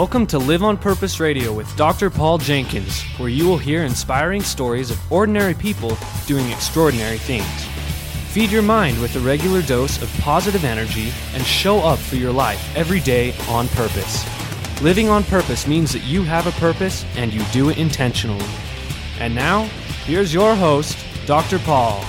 Welcome to Live on Purpose Radio with Dr. Paul Jenkins, where you will hear inspiring stories of ordinary people doing extraordinary things. Feed your mind with a regular dose of positive energy and show up for your life every day on purpose. Living on purpose means that you have a purpose and you do it intentionally. And now, here's your host, Dr. Paul.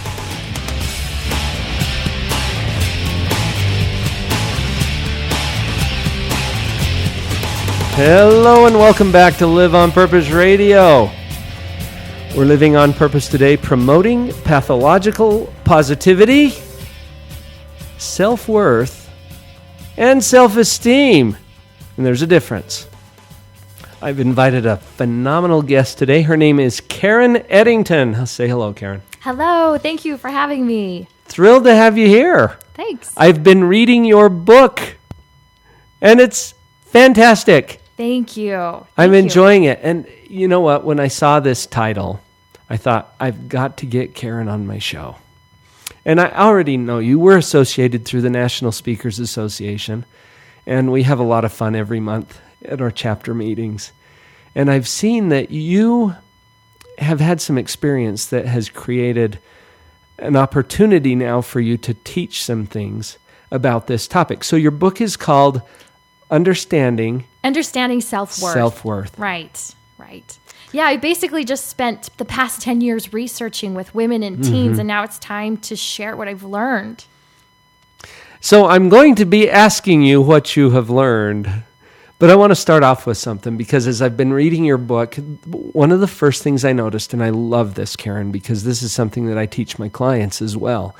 Hello and welcome back to Live on Purpose Radio. We're living on purpose today, promoting pathological positivity, self-worth, and self-esteem. And there's a difference. I've invited a phenomenal guest today. Her name is Karen Eddington. Say hello, Karen. Hello. Thank you for having me. Thrilled to have you here. Thanks. I've been reading your book, and it's fantastic. Thank you. I'm enjoying it. And you know what? When I saw this title, I thought, I've got to get Karen on my show. And I already know you. We're associated through the National Speakers Association, and we have a lot of fun every month at our chapter meetings. And I've seen that you have had some experience that has created an opportunity now for you to teach some things about this topic. So your book is called Understanding Self-Worth. Self-Worth. Right. Yeah, I basically just spent the past 10 years researching with women and teens, and now it's time to share what I've learned. So I'm going to be asking you what you have learned, but I want to start off with something, because as I've been reading your book, one of the first things I noticed, and I love this, Karen, because this is something that I teach my clients as well,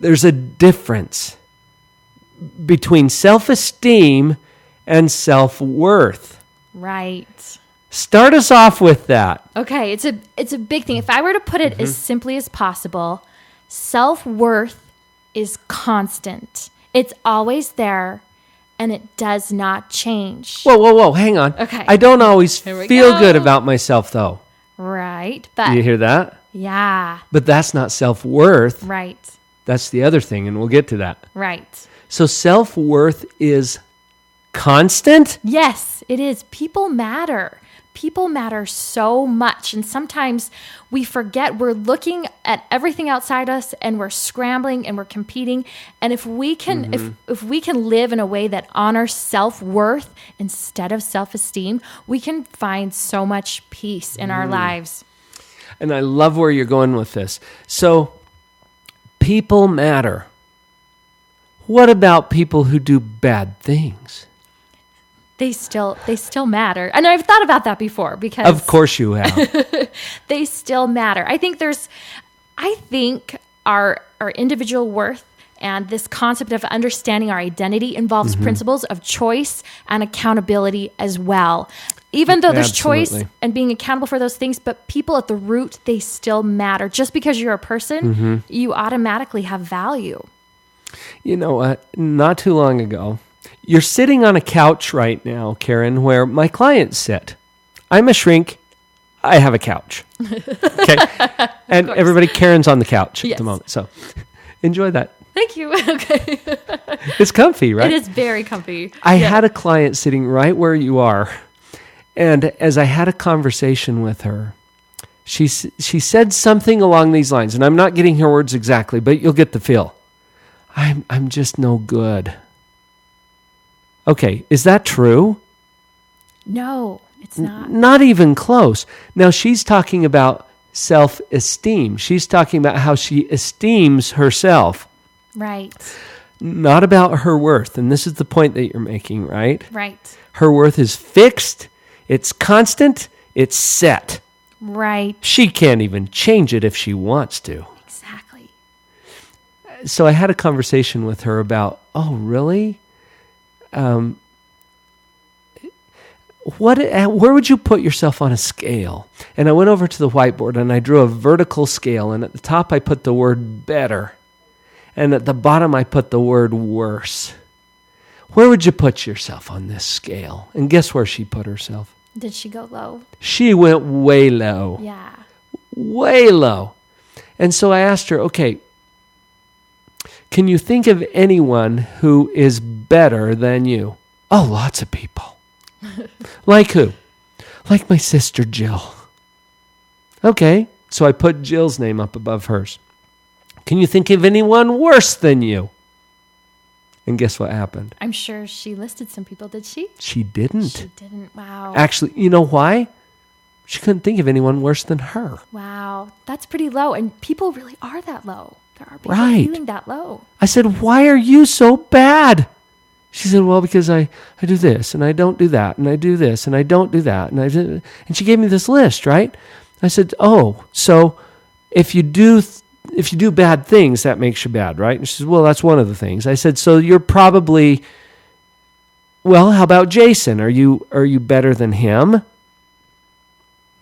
there's a difference between self-esteem and self-worth. Right. Start us off with that. Okay, it's a big thing. If I were to put it as simply as possible, self-worth is constant. It's always there, and it does not change. Whoa, hang on. Okay. I don't always feel good about myself, though. Right, but... You hear that? Yeah. But that's not self-worth. Right. That's the other thing, and we'll get to that. Right. So self-worth is constant? Yes, it is. People matter. People matter so much. And sometimes we forget we're looking at everything outside us and we're scrambling and we're competing. And if we can if we can live in a way that honors self-worth instead of self-esteem, we can find so much peace in our lives. And I love where you're going with this. So people matter. What about people who do bad things? They still matter. And I've thought about that before, because of course you have. They still matter. I think our individual worth and this concept of understanding our identity involves principles of choice and accountability as well. Even though there's choice and being accountable for those things, but people at the root, they still matter. Just because you're a person, you automatically have value. You know what? Not too long ago, you're sitting on a couch right now, Karen, where my clients sit. I'm a shrink. I have a couch. Okay. And everybody, Karen's on the couch at the moment. So enjoy that. Thank you. Okay. It's comfy, right? It is very comfy. I had a client sitting right where you are. And as I had a conversation with her, she said something along these lines. And I'm not getting her words exactly, but you'll get the feel. I'm just no good. Okay, is that true? No, it's not. Not even close. Now, she's talking about self-esteem. She's talking about how she esteems herself. Right. Not about her worth. And this is the point that you're making, right? Right. Her worth is fixed. It's constant. It's set. Right. She can't even change it if she wants to. Exactly. So I had a conversation with her about, oh, really? Where would you put yourself on a scale? And I went over to the whiteboard and I drew a vertical scale, and at the top I put the word better, and at the bottom I put the word worse. Where would you put yourself on this scale? And guess where she put herself? Did she go low? She went way low. Yeah. Way low. And so I asked her, okay, can you think of anyone who is better than you? Oh, lots of people. Like who? Like my sister Jill. Okay, so I put Jill's name up above hers. Can you think of anyone worse than you? And guess what happened? I'm sure she listed some people, did she? She didn't. She didn't. Wow. Actually, you know why? She couldn't think of anyone worse than her. Wow. That's pretty low. And people really are that low. There are people Right. feeling that low. I said, why are you so bad? She said, well, because I do this, and I don't do that, and I do this, and I don't do that. And she gave me this list, right? I said, oh, so if you do bad things, that makes you bad, right? And she said, well, that's one of the things. I said, so you're probably, well, how about Jason? Are you better than him?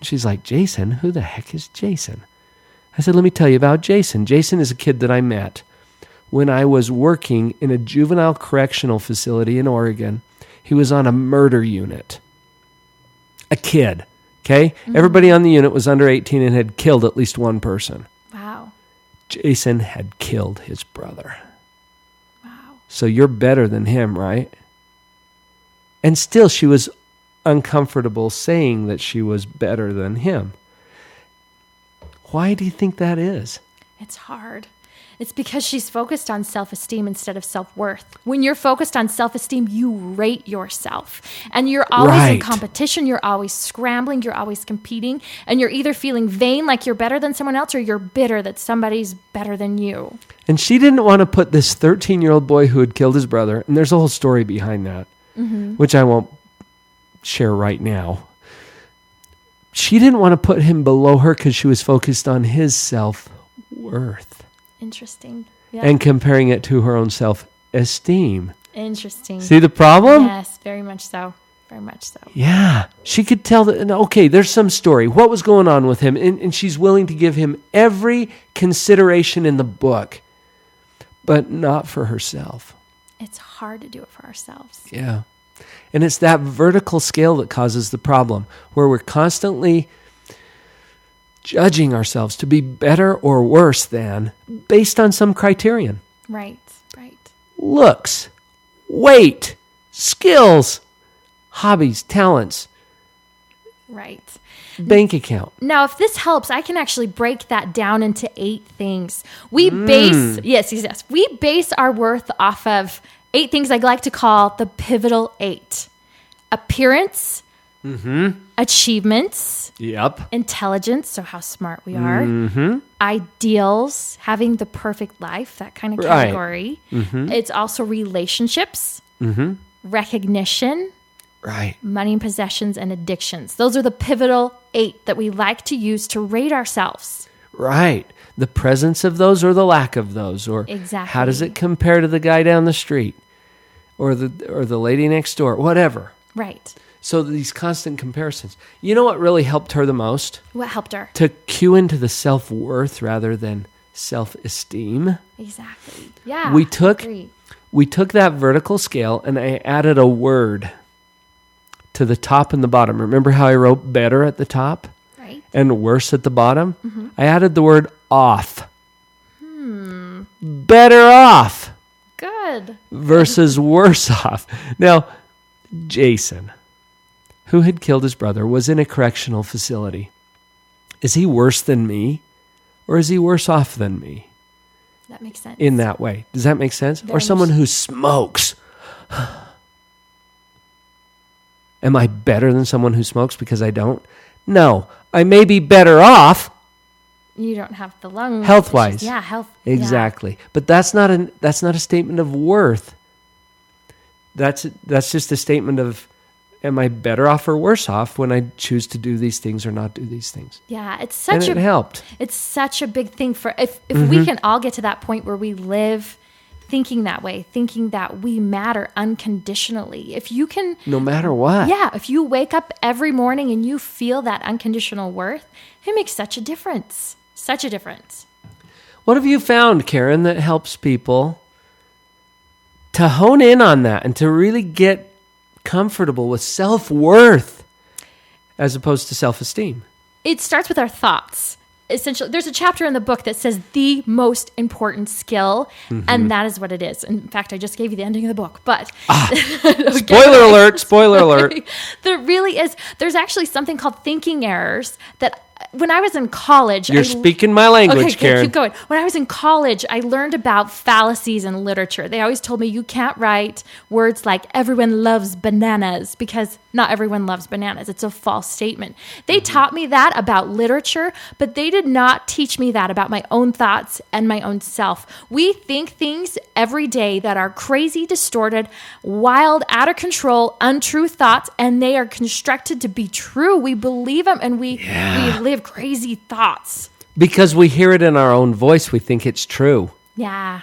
She's like, Jason? Who the heck is Jason? I said, let me tell you about Jason. Jason is a kid that I met when I was working in a juvenile correctional facility in Oregon. He was on a murder unit. A kid, okay? Mm-hmm. Everybody on the unit was under 18 and had killed at least one person. Wow. Jason had killed his brother. Wow. So you're better than him, right? And still she was uncomfortable saying that she was better than him. Why do you think that is? It's hard. It's because she's focused on self-esteem instead of self-worth. When you're focused on self-esteem, you rate yourself. And you're always in competition. You're always scrambling. You're always competing. And you're either feeling vain, like you're better than someone else, or you're bitter that somebody's better than you. And she didn't want to put this 13-year-old boy who had killed his brother, and there's a whole story behind that, which I won't share right now. She didn't want to put him below her because she was focused on his self-worth. Interesting. Yeah. And comparing it to her own self-esteem. Interesting. See the problem? Yes, very much so. Very much so. Yeah. She could tell that, okay, there's some story. What was going on with him? And she's willing to give him every consideration in the book, but not for herself. It's hard to do it for ourselves. Yeah. And it's that vertical scale that causes the problem, where we're constantly judging ourselves to be better or worse than based on some criterion. Right, right. Looks, weight, skills, hobbies, talents. Right. Bank account. Now, if this helps, I can actually break that down into 8 things. We base our worth off of 8 things I'd like to call the pivotal 8. Appearance, achievements, intelligence, so how smart we are, ideals, having the perfect life, that kind of category. It's also relationships, recognition, money and possessions, and addictions. Those are the pivotal 8 that we like to use to rate ourselves. Right. The presence of those or the lack of those, or how does it compare to the guy down the street or the lady next door, whatever. Right. So these constant comparisons. You know what really helped her the most? What helped her? To cue into the self-worth rather than self-esteem. Exactly. Yeah. We took that vertical scale and I added a word to the top and the bottom. Remember how I wrote better at the top? Right. And worse at the bottom? I added the word off. Better off. Good. Versus worse off. Now, Jason, who had killed his brother, was in a correctional facility. Is he worse than me? Or is he worse off than me? That makes sense. In that way. Does that make sense? Very or someone who smokes. Am I better than someone who smokes because I don't? No. I may be better off. You don't have the lung health-wise. Issues. Yeah, health. Exactly. Yeah. But that's not a statement of worth. That's just a statement of, am I better off or worse off when I choose to do these things or not do these things? Yeah, it helped. It's such a big thing for if we can all get to that point where we live thinking that way, thinking that we matter unconditionally. If you can, no matter what. Yeah, if you wake up every morning and you feel that unconditional worth, it makes such a difference. Such a difference. What have you found, Karen, that helps people to hone in on that and to really get comfortable with self-worth as opposed to self-esteem? It starts with our thoughts. essentially, there's a chapter in the book that says the most important skill, and that is what it is. In fact, I just gave you the ending of the book, but spoiler alert, spoiler alert. There really is. There's actually something called thinking errors that when I was in college, You're speaking my language, Karen. Keep going. When I was in college, I learned about fallacies in literature. They always told me you can't write words like everyone loves bananas because not everyone loves bananas. It's a false statement. They taught me that about literature, but they did not teach me that about my own thoughts and my own self. We think things every day that are crazy, distorted, wild, out of control, untrue thoughts, and they are constructed to be true. We believe them, and we live crazy thoughts. Because we hear it in our own voice, we think it's true. Yeah.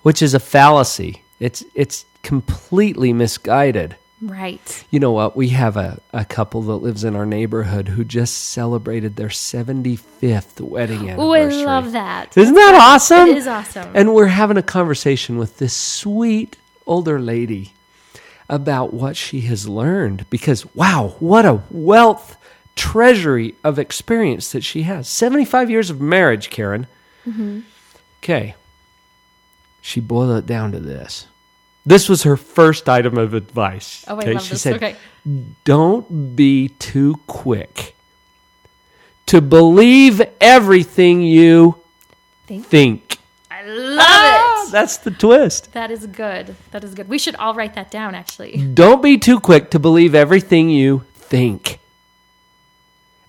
Which is a fallacy. It's completely misguided. Right. You know what? We have a couple that lives in our neighborhood who just celebrated their 75th wedding anniversary. Oh, I love that. Isn't that awesome? It is awesome. And we're having a conversation with this sweet older lady about what she has learned. Because, wow, what a wealth, treasury of experience that she has. 75 years of marriage, Karen. Okay. She boiled it down to this. This was her first item of advice. Oh, I love She this. said, okay. don't be too quick to believe everything you think. I love it. That's the twist. That is good. That is good. We should all write that down, actually. Don't be too quick to believe everything you think.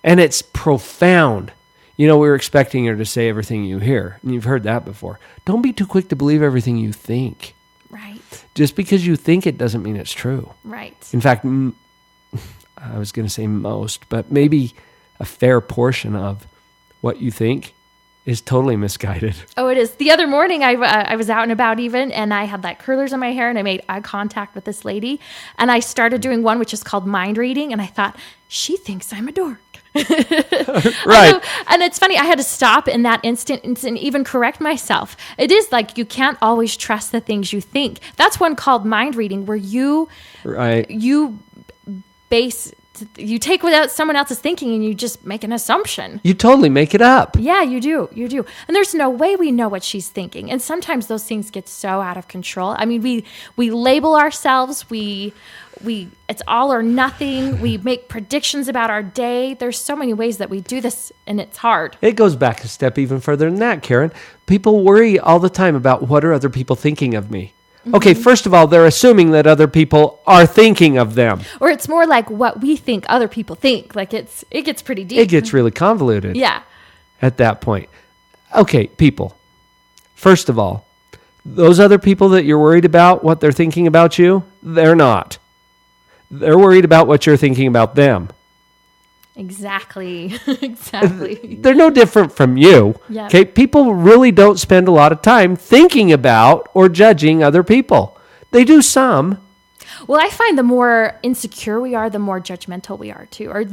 And it's profound. You know, we were expecting her to say everything you hear. And you've heard that before. Don't be too quick to believe everything you think. Right. Just because you think it doesn't mean it's true. Right. In fact, I was going to say most, but maybe a fair portion of what you think is totally misguided. Oh, it is. The other morning, I was out and about even, and I had like curlers in my hair, and I made eye contact with this lady, and I started doing one which is called mind reading, and I thought, she thinks I'm a dork. Right. And it's funny, I had to stop in that instant and even correct myself. It is like you can't always trust the things you think. That's one called mind reading, where you take without someone else's thinking and you just make an assumption. You totally make it up. Yeah, you do. And there's no way we know what she's thinking. And sometimes those things get so out of control. I mean, we label ourselves, it's all or nothing. We make predictions about our day. There's so many ways that we do this, and it's hard. It goes back a step even further than that, Karen. People worry all the time about what are other people thinking of me. Okay, first of all, they're assuming that other people are thinking of them. Or it's more like what we think other people think. Like it gets pretty deep. It gets really convoluted. Yeah. At that point. Okay, people. First of all, those other people that you're worried about, what they're thinking about you, they're not. They're worried about what you're thinking about them. Exactly. Exactly. They're no different from you. Yep. Okay, people really don't spend a lot of time thinking about or judging other people. They do some. Well, I find the more insecure we are, the more judgmental we are too. Or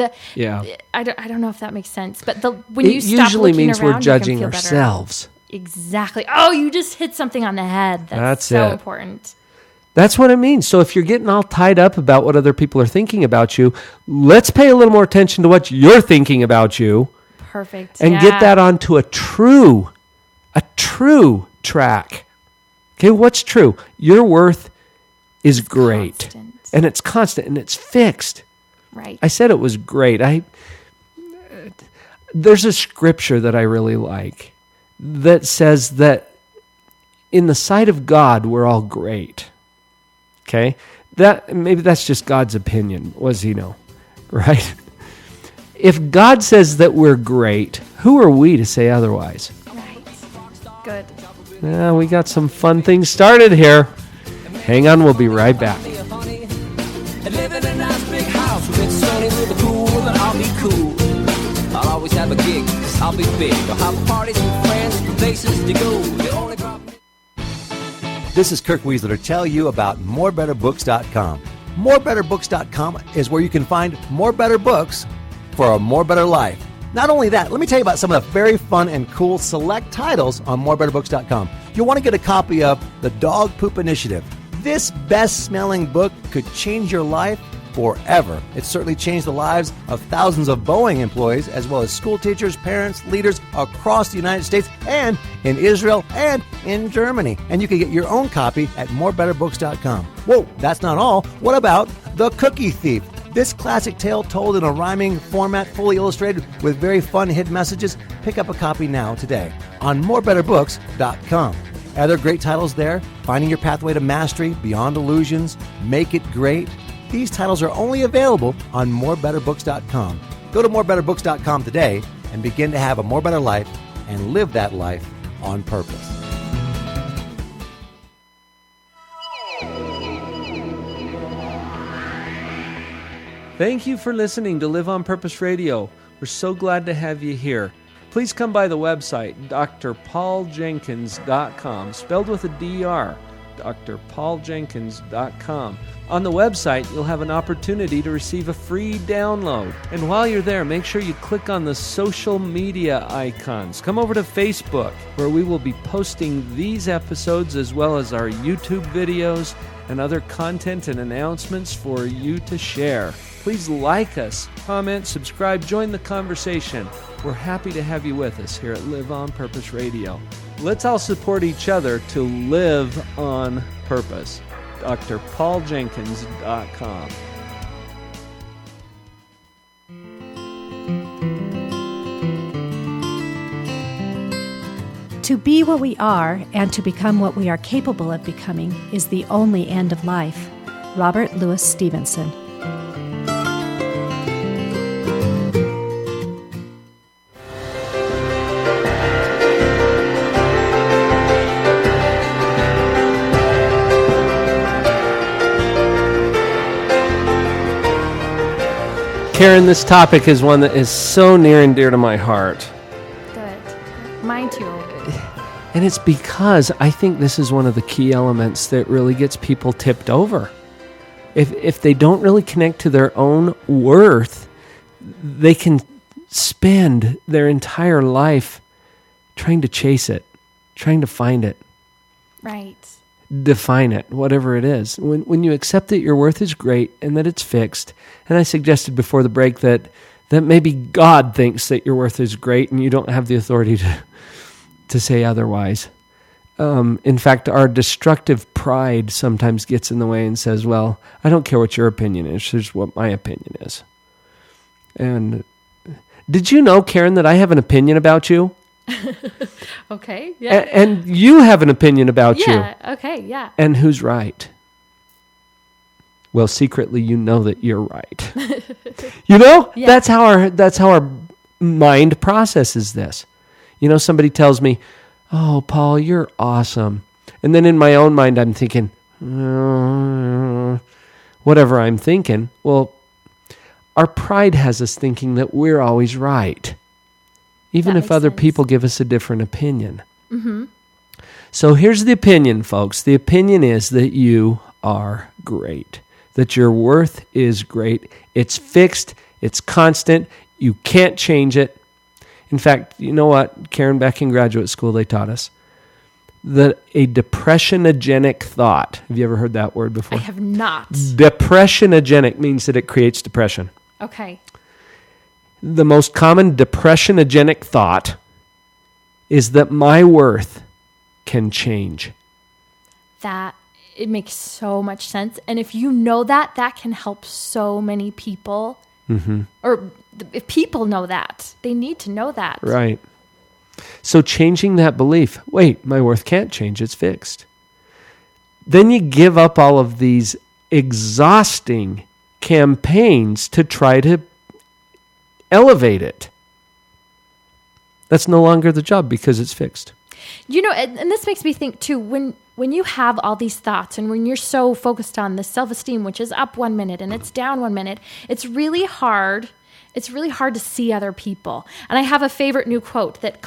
I don't know if that makes sense, but when you stop usually looking means around, we're judging you can feel ourselves. Better. Exactly. Oh, you just hit something on the head. That's so important. That's what it means. So if you're getting all tied up about what other people are thinking about you, let's pay a little more attention to what you're thinking about you. Perfect. And get that onto a true track. Okay, what's true? Your worth is great. Constant. And it's constant and it's fixed. Right. I said it was great. There's a scripture that I really like that says that in the sight of God, we're all great. Okay? Maybe that's just God's opinion. What does he know? Right? If God says that we're great, who are we to say otherwise? Right. Good. Yeah, we got some fun things started here. Hang on, we'll be right back. Living in a nice big house with it sunny with a pool, and I'll be cool. I'll always have a gig, 'cause I'll be big. I'll have parties with friends, places to go. The only problem. This is Kirk Weasler to tell you about morebetterbooks.com. Morebetterbooks.com is where you can find more better books for a more better life. Not only that, let me tell you about some of the very fun and cool select titles on morebetterbooks.com. You'll want to get a copy of The Dog Poop Initiative. This best-smelling book could change your life forever. It's certainly changed the lives of thousands of Boeing employees, as well as school teachers, parents, leaders across the United States and in Israel and in Germany. And you can get your own copy at morebetterbooks.com. Whoa, that's not all. What about The Cookie Thief? This classic tale told in a rhyming format, fully illustrated with very fun hidden messages. Pick up a copy now today on morebetterbooks.com. Other great titles there: Finding Your Pathway to Mastery, Beyond Illusions, Make It Great. These titles are only available on morebetterbooks.com. Go to morebetterbooks.com today and begin to have a more better life and live that life on purpose. Thank you for listening to Live on Purpose Radio. We're so glad to have you here. Please come by the website, drpauljenkins.com, spelled with a D-R, drpauljenkins.com. On the website, you'll have an opportunity to receive a free download. And while you're there, make sure you click on the social media icons. Come over to Facebook, where we will be posting these episodes as well as our YouTube videos and other content and announcements for you to share. Please like us, comment, subscribe, join the conversation. We're happy to have you with us here at Live on Purpose Radio. Let's all support each other to live on purpose. drpauljenkins.com. To be what we are and to become what we are capable of becoming is the only end of life. Robert Louis Stevenson. Karen, this topic is one that is so near and dear to my heart. Good. Mine too. And it's because I think this is one of the key elements that really gets people tipped over. If they don't really connect to their own worth, they can spend their entire life trying to chase it, trying to find it. Right. Define it, whatever it is. When you accept that your worth is great and that it's fixed, and I suggested before the break that maybe God thinks that your worth is great and you don't have the authority to say otherwise. In fact, our destructive pride sometimes gets in the way and says, well, I don't care what your opinion is, here's what my opinion is. And did you know, Karen, that I have an opinion about you? Okay, yeah. And you have an opinion about you. Yeah, okay, yeah. And who's right? Well, secretly, you know that you're right. You know? Yeah. That's how our mind processes this. You know, somebody tells me, oh, Paul, you're awesome. And then in my own mind, I'm thinking, whatever I'm thinking. Well, our pride has us thinking that we're always right, even if other people give us a different opinion. Mm-hmm. So here's the opinion, folks. The opinion is that you are great, that your worth is great. It's fixed. It's constant. You can't change it. In fact, you know what, Karen, back in graduate school, they taught us that a depressionogenic thought. Have you ever heard that word before? I have not. Depressionogenic means that it creates depression. Okay. The most common depressionogenic thought is that my worth can change. It makes so much sense. And if you know that can help so many people. Mm-hmm. Or if people know that, they need to know that. Right. So changing that belief, wait, my worth can't change, it's fixed. Then you give up all of these exhausting campaigns to try to elevate it. That's no longer the job because it's fixed. You know, and this makes me think too, when you have all these thoughts and when you're so focused on the self-esteem, which is up 1 minute and it's down 1 minute, it's really hard to see other people. And I have a favorite new quote that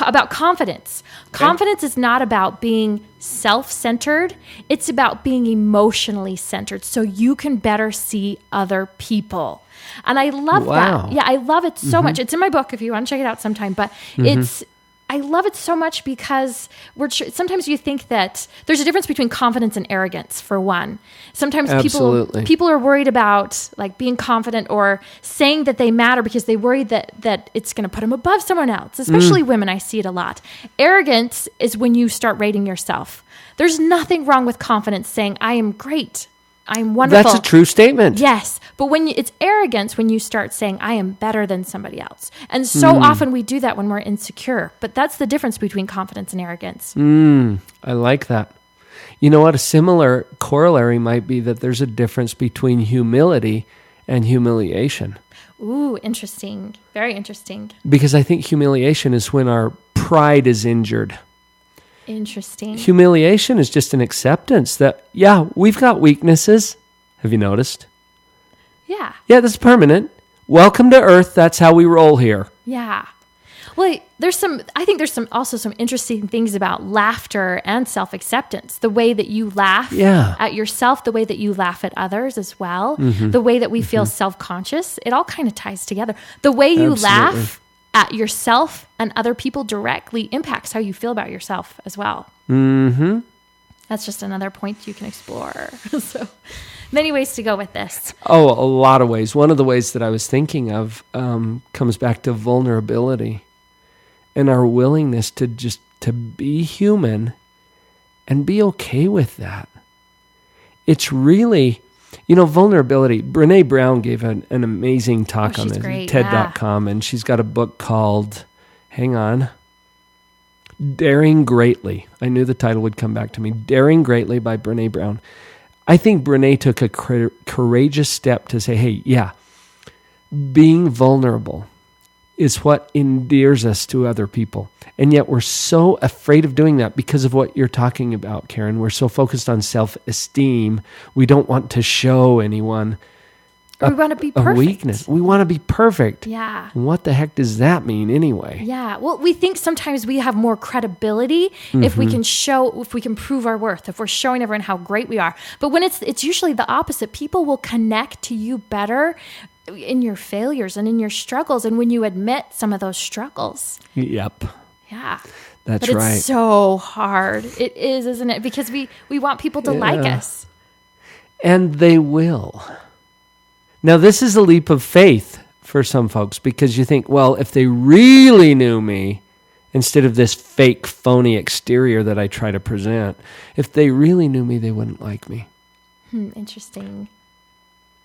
about confidence. Okay. Confidence is not about being self-centered. It's about being emotionally centered so you can better see other people. And I love that. Yeah, I love it so much. It's in my book if you want to check it out sometime. But I love it so much because sometimes you think that there's a difference between confidence and arrogance, for one. Sometimes people are worried about like being confident or saying that they matter because they worry that it's going to put them above someone else, especially women. I see it a lot. Arrogance is when you start rating yourself. There's nothing wrong with confidence saying, I am great. I'm wonderful. That's a true statement. Yes. But it's arrogance when you start saying, I am better than somebody else. And so often we do that when we're insecure. But that's the difference between confidence and arrogance. I like that. You know what? A similar corollary might be that there's a difference between humility and humiliation. Ooh, interesting. Very interesting. Because I think humiliation is when our pride is injured. Interesting. Humiliation is just an acceptance that, yeah, we've got weaknesses. Have you noticed? Yeah. Yeah, that's permanent. Welcome to Earth. That's how we roll here. Yeah. Well, I think there's also some interesting things about laughter and self-acceptance. The way that you laugh at yourself, the way that you laugh at others as well, the way that we feel self-conscious, it all kind of ties together. The way you laugh at yourself and other people directly impacts how you feel about yourself as well. Mm-hmm. That's just another point you can explore. So many ways to go with this. Oh, a lot of ways. One of the ways that I was thinking of comes back to vulnerability and our willingness to be human and be okay with that. It's really, vulnerability. Brene Brown gave an amazing talk on this, TED.com, and she's got a book called, Daring Greatly. I knew the title would come back to me. Daring Greatly by Brene Brown. I think Brene took a courageous step to say, hey, being vulnerable is what endears us to other people. And yet we're so afraid of doing that because of what you're talking about, Karen. We're so focused on self-esteem. We don't want to show anyone we want to be perfect. A weakness. We want to be perfect. Yeah. What the heck does that mean anyway? Yeah. Well, we think sometimes we have more credibility if we can prove our worth, if we're showing everyone how great we are. But when it's usually the opposite. People will connect to you better in your failures and in your struggles and when you admit some of those struggles. Yep. Yeah. That's but right. It's so hard. It is, isn't it? Because we want people to like us. And they will. Now, this is a leap of faith for some folks because you think, well, if they really knew me, instead of this fake, phony exterior that I try to present, if they really knew me, they wouldn't like me. Interesting.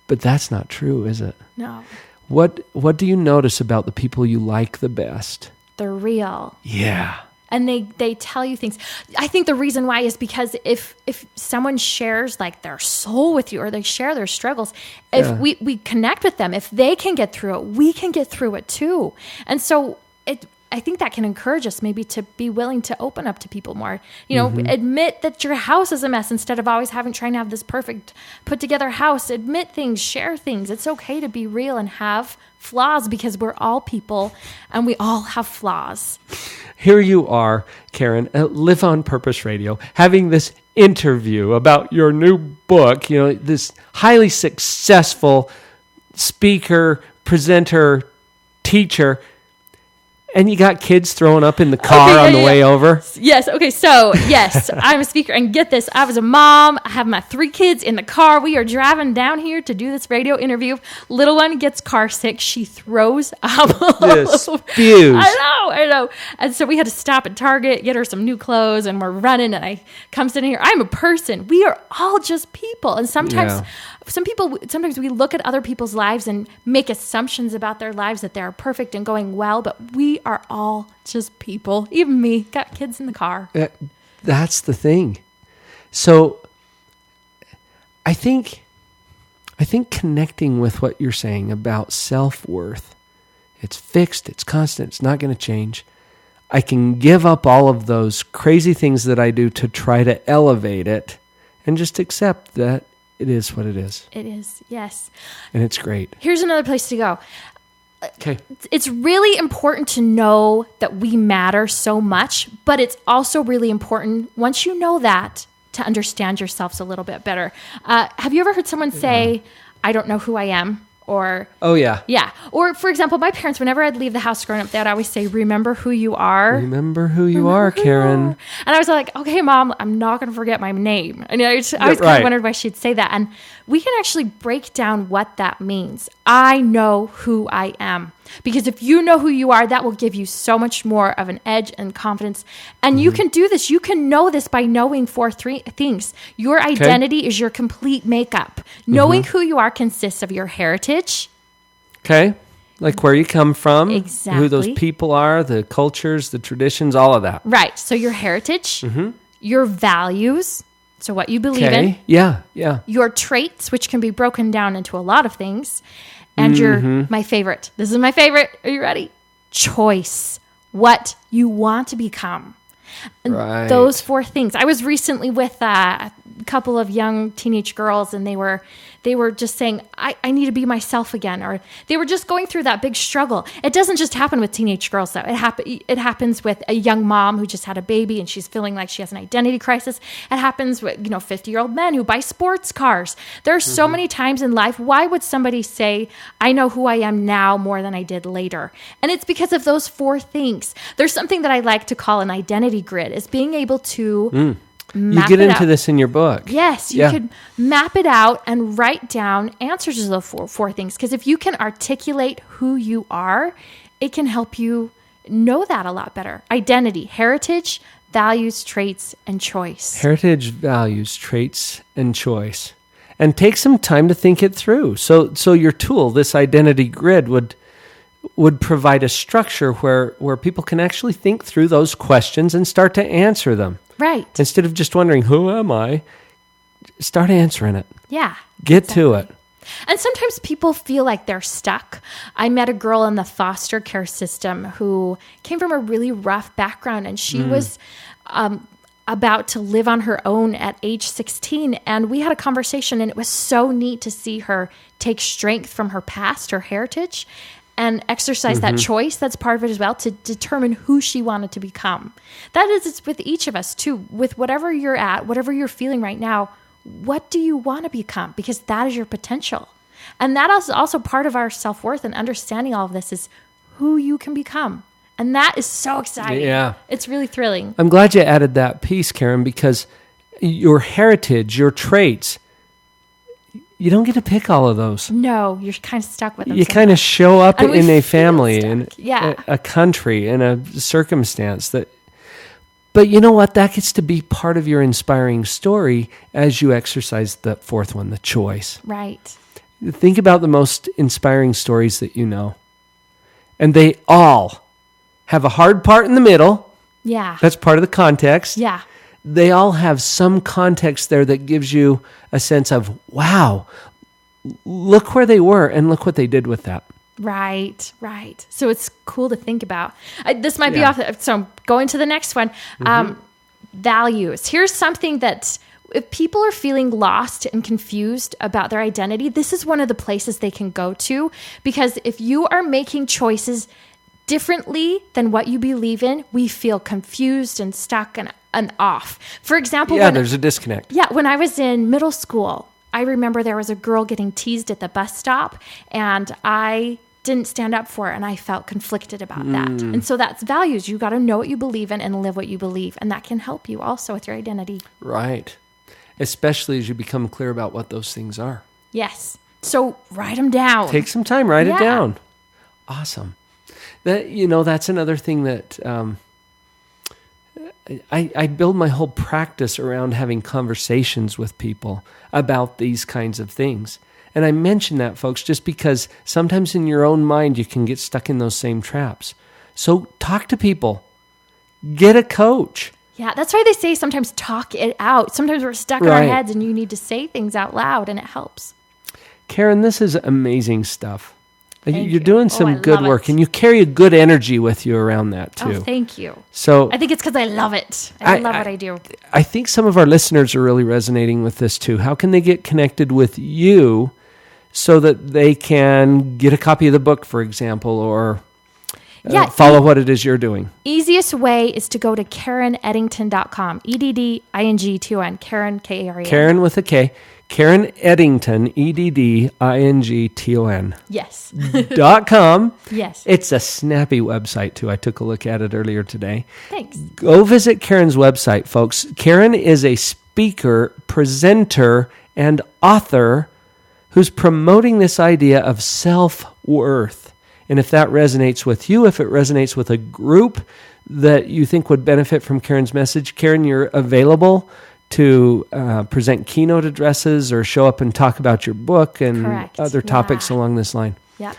But that's not true, is it? No. What do you notice about the people you like the best? They're real. Yeah. And they tell you things. I think the reason why is because if someone shares like their soul with you or they share their struggles, if we connect with them, if they can get through it, we can get through it too. And so I think that can encourage us maybe to be willing to open up to people more. Admit that your house is a mess instead of always trying to have this perfect put together house. Admit things, share things. It's okay to be real and have flaws because we're all people and we all have flaws. Here you are, Karen, at Live on Purpose Radio, having this interview about your new book, this highly successful speaker, presenter, teacher, and you got kids throwing up in the car on the way over? Yes. Okay. So, yes, I'm a speaker. And get this, I was a mom. I have my 3 kids in the car. We are driving down here to do this radio interview. Little one gets car sick. She throws up. Spews. I know. And so we had to stop at Target, get her some new clothes, and we're running. And I come sitting here. I'm a person. We are all just people. And sometimes we look at other people's lives and make assumptions about their lives that they're perfect and going well, but we are all just people. Even me, got kids in the car. That's the thing. So I think connecting with what you're saying about self-worth, it's fixed, it's constant, it's not going to change. I can give up all of those crazy things that I do to try to elevate it and just accept that it is what it is. It is, yes. And it's great. Here's another place to go. Okay. It's really important to know that we matter so much, but it's also really important, once you know that, to understand yourselves a little bit better. Have you ever heard someone say, I don't know who I am? or Oh, yeah. yeah. Or for example, my parents, whenever I'd leave the house growing up, they would always say, remember who you are. Remember who you are, Karen. And I was like, okay, Mom, I'm not going to forget my name. And I was kind right. of wondered why she'd say that. And we can actually break down what that means. I know who I am. Because if you know who you are, that will give you so much more of an edge and confidence. And you can do this. You can know this by knowing three things. Your identity is your complete makeup. Knowing who you are consists of your heritage. Okay. Like where you come from. Exactly. Who those people are, the cultures, the traditions, all of that. Right. So your heritage, your values, so what you believe in. Yeah, yeah. Your traits, which can be broken down into a lot of things. And your, my favorite, this is my favorite. Are you ready? Choice. What you want to become. And Right. those 4 things. I was recently with a couple of young teenage girls, and they were just saying, I need to be myself again. Or they were just going through that big struggle. It doesn't just happen with teenage girls, though. It happens with a young mom who just had a baby and she's feeling like she has an identity crisis. It happens with, 50-year-old men who buy sports cars. There are so many times in life. Why would somebody say, I know who I am now more than I did later? And it's because of those 4 things. There's something that I like to call an identity grid, is being able to You get into this in your book. Yes, you could map it out and write down answers to the four things. Because if you can articulate who you are, it can help you know that a lot better. Identity, heritage, values, traits, and choice. Heritage, values, traits, and choice. And take some time to think it through. So your tool, this identity grid, would provide a structure where people can actually think through those questions and start to answer them. Right. Instead of just wondering, who am I? Start answering it. Yeah. Get to it. And sometimes people feel like they're stuck. I met a girl in the foster care system who came from a really rough background, and she was about to live on her own at age 16. And we had a conversation, and it was so neat to see her take strength from her past, her heritage, and exercise that choice. That's part of it as well, to determine who she wanted to become. That is, it's with each of us too. With whatever you're at, whatever you're feeling right now, what do you want to become? Because that is your potential. And that is also part of our self-worth, and understanding all of this is who you can become. And that is so exciting. Yeah. It's really thrilling. I'm glad you added that piece, Karen, because your heritage, your traits, you don't get to pick all of those. No, you're kind of stuck with them. You kind of show up And we in a feel family, stuck. in a country, in a circumstance that. But you know what? That gets to be part of your inspiring story as you exercise the 4th one, the choice. Right. Think about the most inspiring stories that you know. And they all have a hard part in the middle. Yeah. That's part of the context. Yeah. They all have some context there that gives you a sense of, wow, look where they were and look what they did with that. Right, right. So it's cool to think about. This might be off. So I'm going to the next one. Values. Here's something that if people are feeling lost and confused about their identity, this is one of the places they can go to. Because if you are making choices differently than what you believe in, we feel confused and stuck and off. For example, there's a disconnect. Yeah, when I was in middle school, I remember there was a girl getting teased at the bus stop, and I didn't stand up for it, and I felt conflicted about that. And so that's values. You got to know what you believe in and live what you believe, and that can help you also with your identity. Right. Especially as you become clear about what those things are. Yes. So write them down. Take some time, write it down. Awesome. That's another thing that I build my whole practice around having conversations with people about these kinds of things. And I mention that, folks, just because sometimes in your own mind you can get stuck in those same traps. So talk to people. Get a coach. Yeah, that's why they say sometimes talk it out. Sometimes we're stuck in our heads and you need to say things out loud, and it helps. Karen, this is amazing stuff. You're you. doing some good work, and you carry a good energy with you around that too. Oh, thank you. So I think it's because I love it. I love what I do. I think some of our listeners are really resonating with this too. How can they get connected with you so that they can get a copy of the book, for example, or follow what it is you're doing? Easiest way is to go to KarenEddington.com. EDDINGTON. Karen, Karen. Karen Karen with a K. Karen Eddington, Eddington Yes. .com. Yes. It's a snappy website, too. I took a look at it earlier today. Thanks. Go visit Karen's website, folks. Karen is a speaker, presenter, and author who's promoting this idea of self-worth. And if that resonates with you, if it resonates with a group that you think would benefit from Karen's message, Karen, you're available to present keynote addresses or show up and talk about your book and Correct. other topics Yeah. along this line. Yeah.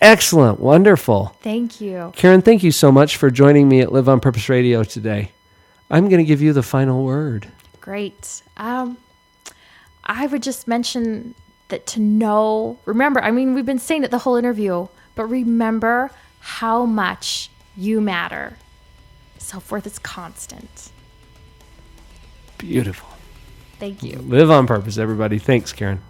Excellent. Wonderful. Thank you. Karen, thank you so much for joining me at Live on Purpose Radio today. I'm going to give you the final word. Great. I would just mention that remember, we've been saying it the whole interview, but remember how much you matter. Self-worth is constant. Beautiful. Thank you. Live on purpose, everybody. Thanks, Karen.